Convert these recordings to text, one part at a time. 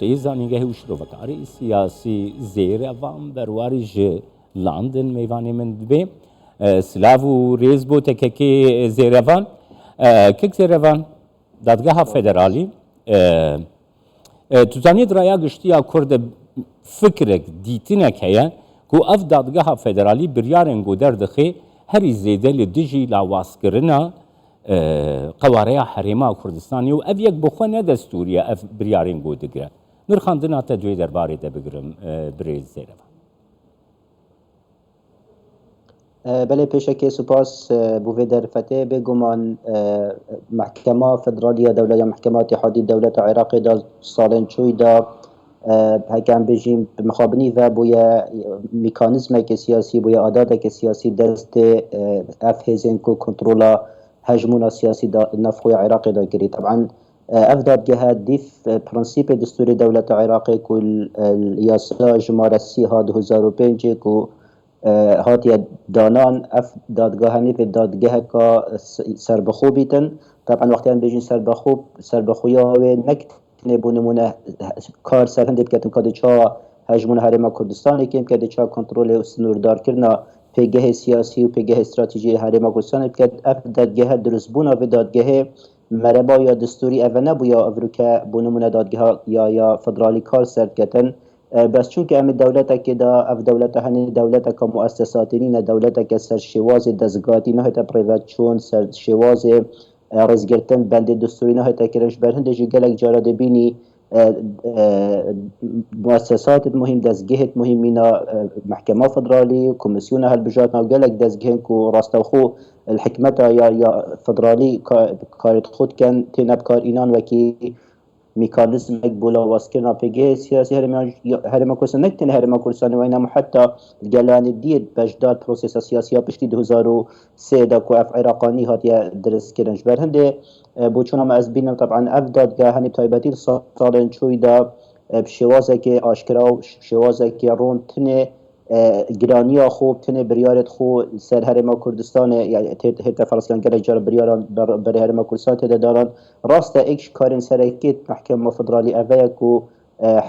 روسیه زنیگه و شروعکاری سیاسی زیر وام برواری ج لندن میوانی من دبی سلاو و ریز بو تککی زیر وان کک زیر وان دادگاه فدرالی تو زنید رایا گشتیا کرد فکرک دیتینک هیا کو اف دادگاه فدرالی بریارن گو دردخی هری زیده لدیجی لاواسکرنا قواریا حریما کردستانی و اف یک بخونه دستوریه اف بریارن گو دگره نرخاندنا تدوی درباره ده بگرم بریز زیره بله پیشکی سپاس بوی در فتح بگمان محکمه فدرالی دولت یا محکمه اتحادی دولت عراق دا سالن چوی دا هکم بجیم مخابنی و بویا میکانیزم که سیاسی بویا عادات که سیاسی دست اف هزین کو کنترولا هجمونا سیاسی دا نفخوی عراق دا گری طبعا افداد جهاد دیف پرنسیپ دستوری دولت عراق کل یاسا جماره سی ها 2005 کو هاتی دانان اف دادگاهانی به دادگاه کا سربخو بیتن طبعا وقتی هم بجین سربخویا و نکتنه بونمونه کار سرهند بکتن که چا هجمون حرم کردستان کم که چا کنترل و سنوردار کرنا پیگه سیاسی و پیگه استراتژی حرم کردستان بکت اف دادگاه درست بونا و دادگاه مربا یا دستوری اونا بو یا افروکه بونمونه دادگاه یا فدرالی کار سرد کتن بس چون که ام دولت که دا اف دولت هنی دولت که مؤسساتی نه دولت که سرشواز دزگاتی نه تا پریوت چون سرشواز رزگرتن بند دستوری نه تا کرش برهند جی گلک جارا دبینی مؤسسات مهم دزگهت مهم مینا محکمه فدرالی کمیسیون هل بجات نو گلک دزگهن کو راستوخو الحکمت یا فدرالی کارت خود کن تنب کار اینان وکی میکانیزم یک بولا واسکرنا پیگه سیاسی هرما کردستان نکتن هرما کردستان و اینم حتی گلان دید بجداد پروسیس سیاسی ها پشتی 2003 دا که اف عراقانی هات یا درست کرنش برهنده بوچون هم از بینم طبعا اف دادگاه هنی تایبتی سالن چوی دا بشوازه که آشکرا و شوازه که رون تنه گرانی خوب تنه بریارت خو سر هرما کردستان یعنی هیت فلسطین گره جار بریاران بر هرما کردستان تده دارن راست ایکش کارن سرکیت محکمه فدرالی اویکو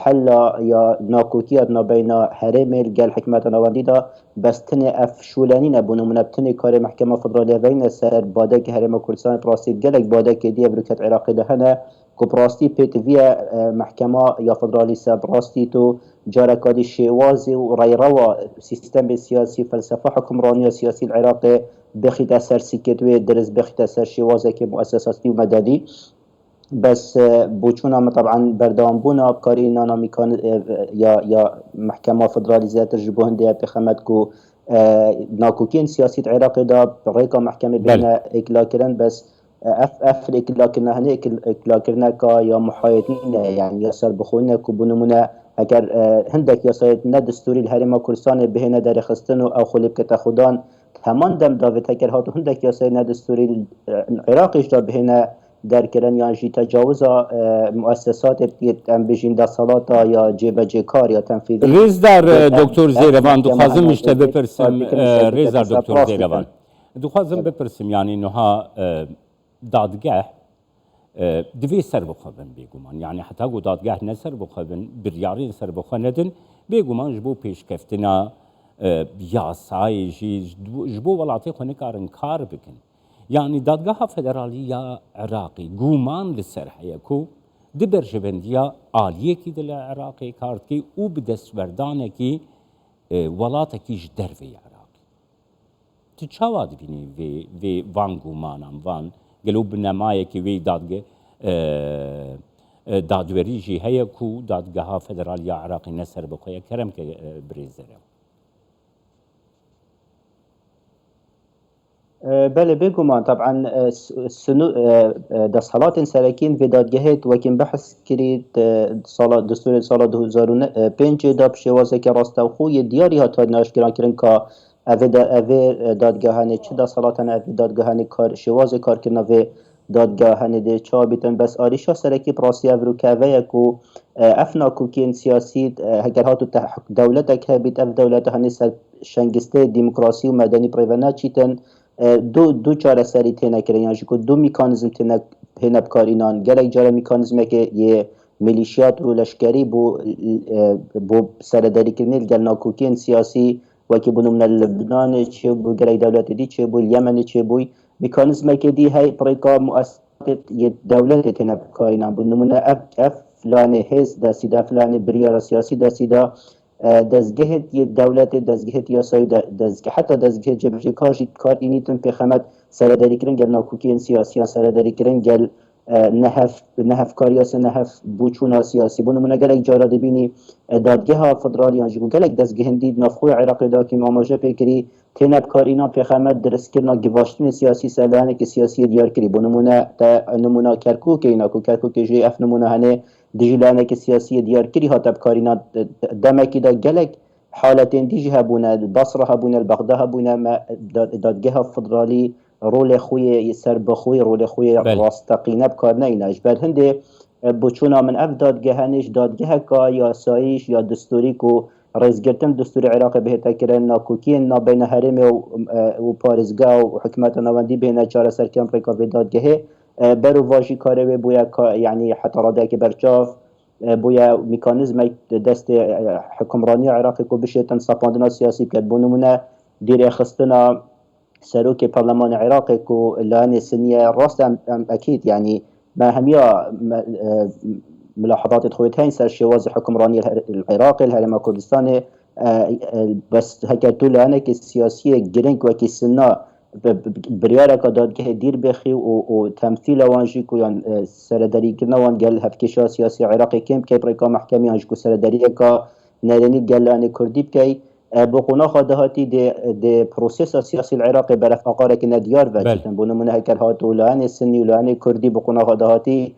حلا یا ناکوکیات نبینا هرمل گل حکمت نواندی دا بس تنه اف شولانی نبونه منبتنه کار محکمه فدرالی اوین سر باده که هرما کردستان پراستی گلک باده که دی ابرکت عراقی ده هنه که پراستی پیت ویا محکمه یا فدرالی سر پراستی تو جاركادي شوازي وريروا سيستم سياسي فلسفة حكمرانية سياسي العراق بخيت أثر سكتوي درس بخيت أثر شوازي كمؤسساتي ومدني بس بوچونا طبعا بردام بونا بكارينا ناميكان يا محكمة فدراليزية ترجبوهن دي بخمد كو ناكوكين سياسي العراق دا ريكا محكمة بينا إكلاكرن بس اف إكلاكرنا هني إكلاكرنا كا يا محايدين يعني يسر بخونا كبونمونا اگر هندك يسايد ندستوري الهرم كردستان بهنا در خستن او خليب كتخدان همان دم داوت اگر هاتو هندك يسايد ندستوري العراق اجدا بهنا در كرن يعني جي تجاوز مؤسسات ام بجين دا صلاة یا جيب جيكار یا تنفيذ ريز در دكتور زيروان دخوازم مشته بپرسم ريز در دكتور زيروان دخوازم بپرسم يعني انها دادگاه دوی سر بخوابن بیگمان یعنی حتی گو دادگاه نه سر بخوابن بریاری سر بخواندن بیگمان جبو پیشکفتنا یاسای جبو ولاتی خونه کارن کار بکن یعنی دادگاه فدرالی یا عراقی گومان لسر حیکو دبر جبندیا آلیه کی دل عراقی کارت کی او بدستوردانه کی ولاته کیش دروی عراقی تو چاواد بینی وی وان گومانم وان گلوب نمایه که وی دادوری جی هیا کو دادگاه فدرالی عراقی نسر بخواه کرم که بریزره بله بگمان طبعا دستحالات سرکین و دادگاهت وکیم بحث کرید دستور سال 2005 دا بشوازه که راستوخو یه دیاری ها تا ناشکران کرن که اوه دادگاهانه چه دستحالاتان اوه دادگاهانه شوازه کار کرن و دادگاهانه ده چا بیتن بس آریشا سرکی پراسی افرو که اوه یکو افنا کوکین سیاسی هگر هاتو دولت که بیت اف دولت هنی سر شنگسته دیموکراسی و مدنی پریونا چیتن دو چاره سری تینه کرن یعنی که دو میکانیزم تینه بکار اینان گلک جاره میکانیزمه که یه ميليشيات ولشكري بو سرداري كرنيل قال ناكوكين سياسي وكي بونو من لبنان تشيبو قري دولات دي تشيبو اليمن تشيبو ميكانيزم كدي هاي بريكا مؤسسات الدولات تنبكاينا بونو من اف فلاني حزب دا سيدا فلاني بريار سياسي دا سيدا دزگهت یه دولت دزگهت یا سای دزگه حتی دزگه جبهه کاری کار اینیتون به خدمت سرداری کردن گل ناکوکی سیاسی سرداری کردن گل نهف کاریاس نهف بوچونا سیاسی بونو من گلک جارا دبینی دادگه ها فدرالیان جگو گلک دزگه هندید نفخوی عراق دا که ماماجه پیکری تنب کارینا به خدمت درس کردن گواشتن سیاسی سلانه که سیاسی دیار کری بونو من نمونه کرکوک اینا کو کرکوک جی اف نمونه هنه دیجیلانه که سیاسی دیار کری ها تب کارینا دمکی دا گلک حالتين ديجي هبونا البصرة هبونا البغداد هبونا دادگه فدرالی رول خوی سر بخوی رول خوی راستقینه بکار نیناش بر هنده بچونا من اف دادگه هنش دادگه کا یا سایش یا دستوری کو رئیسگرتن دستور عراق بهتا کرن ناکوکین نا بین حرم و پارزگاه و حکمت نواندی بین چاره سرکی امریکا و دادگه برو واجی کاره بویا یعنی حتی راده که برچاف بویا میکانیزم دست حکمرانی عراق کو بشیتن ساپاندنا سیاسی کرد بونمونه دیر خستنا سروك برلمان عراقي كو لاني سنية راست اكيد يعني ما هميا ملاحظات تخويتين سر شواز حكمراني العراقي الهرم كردستاني بس هكذا لانك السياسية جرينك وكي سنة بريارك دادگه دير بخي وتمثيل وانجي كو يعني سرداري كنا وان قال هفكشا سياسي عراقي كيم كي بريكا محكمي انجي كو سرداري كا نادني قال لاني كردي بكي بقونا خدهاتي دي بروسيس السياسي العراقي برف أقارك نديار فاجتن بونو من هكر هاتو لاني السني ولاني كردي بقونا خدهاتي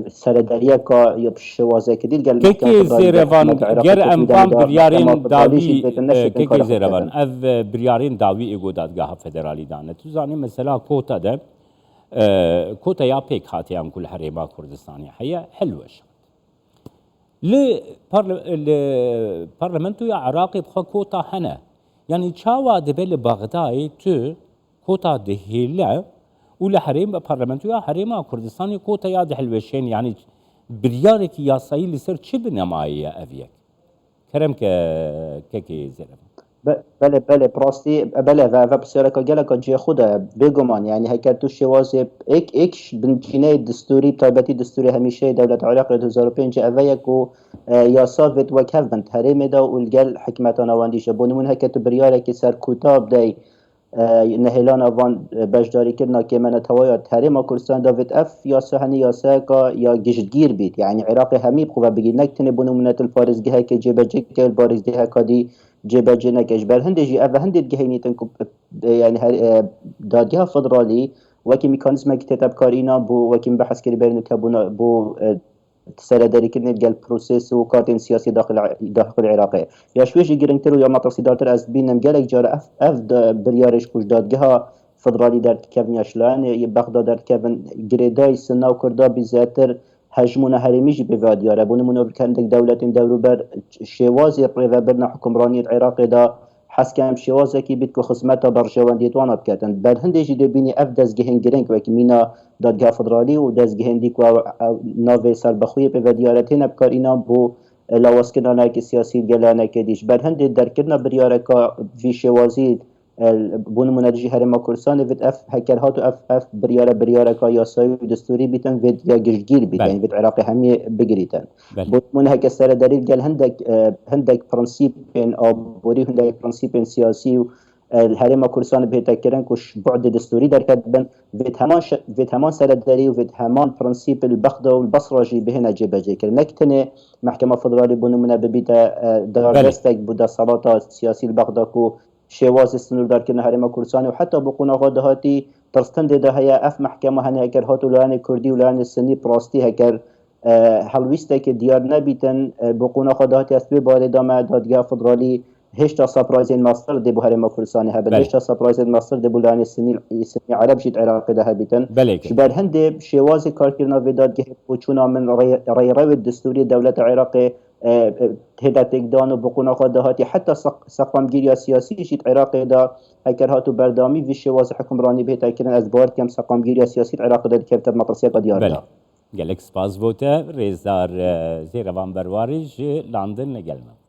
سرداريه كا يبشوازه كديل قال كيكي زيرفان غير امكان بريارين داوي كيكي زيرفان اف بريارين داوي ايغو دادگاه فدرالي دانه تو زاني مثلا كوتا ده كوتا يا بيك هاتي ام كل حريمه كردستاني حيا حلوش البرلمانتو يا عراقي بخا كوتا هنا يعني تشاوا دبل بغداد تو كوتا دهيلا ولا حريم برلمانتو يا حريم كردستاني كوتا يا دحلوشين يعني بريارك يا صايل لسر تشبنا معي افيك كرم كي زلمه بله براستي بله و بسیارکا گلکا جی خوده بگمان یعنی هکر تو شوازه ایکش بنچینه دستوری تایبتی دستوری همیشه دولت عراق 2005 اوه و یاساوت و کف بند حریم دا والگل حکمتان واندیشه بونمون هکر تو بریاره که سر کتاب دی نهلان وان بجداری کردنا که من توایت حریم کردستان داوت اف یا سهنی یا ساکا یا گشتگیر بید یعنی عراق همی بخواه بگید نکتنه بونمونت الفارزگه که جبجه که البارزگه کادی جبهه نکش بر هندجی اوه هندید گهینی تنکو یعنی دادگاه فدرالی وکی میکانیزم که تتب کارینا بو وکی بحث کری برنو کبونا بو سرداری کردن گل پروسیس و کارتین سیاسی داخل عراقه یا شویجی گرنگتر و یا مطرسی دارتر از بینم گلک جاره اف بریارش کش دادگاه فدرالی در کبن یاشلان یا بغداد در کبن گریدای سنا و کردا بیزاتر هجمون هرمیجی بوادیاره بونمونو بکندک دولتین دورو بر شوازی ریو برنا حکمرانی العراق دا حسکم شوازه کی بیت که خدمتا برجوان دیتوانا بکتن بر هندیجی دبینی اف دزگهن گرنگ وکی مینا دادگاه فدرالی و دزگهن دیک و ناوی سربخوی بوادیارتین بکار اینا بو لواسکنانه که سیاسی گلانه که دیش بر هندی درکرنا بریاره که وی شوازی بون مناجی هرم کردستان وید اف هکر هاتو اف بریاره کا یاسای دستوری بیتن وید یا گشتگیر بیتن وید عراق همی بگریتن بود من هک سر دلیل گل هندک پرنسیپ ان آبوری هندک پرنسیپ سیاسی و الهرم کردستان بهتا کردن کش بعد دستوری در کردن وید همان سر دلیل وید همان پرنسیپ البغداد و البصره جی بهنا جبهه کردن نکتنه محکمه فدرالی بون من ببیتا دار دستک بودا صلات سیاسی البغداد کو شواز استنور در کنه حرم کردستان و حتی بقونا غادهاتی ترستن ده هيا اف محکمه هنه هکر هاتو لان کردی و لان سنی پراستی هکر حلویسته که دیار نبیتن بقونا غادهاتی اسبی بار دامه دادگاه فدرالی هشتا سپرایزین ماستر ده بو حرم کردستان هبن هشتا سپرایزین ماستر ده بو لان سنی عرب جید عراق ده هبیتن شبر هنده شواز کارکرنا و دادگاه بچونا من ریرو دستوری دولت عراق هدایت اقدام و بقونا خدهاتی حتی سقامگیری سیاسی جیت عراق دا هکر هاتو بردامی و شواز حکمرانی بهتا کردن از بارد کم سقامگیری سیاسی عراق دا کفتر مطرسیه قدیار دا gelek spas vote rêzdar Zêrevan Berwarî ji London gelme.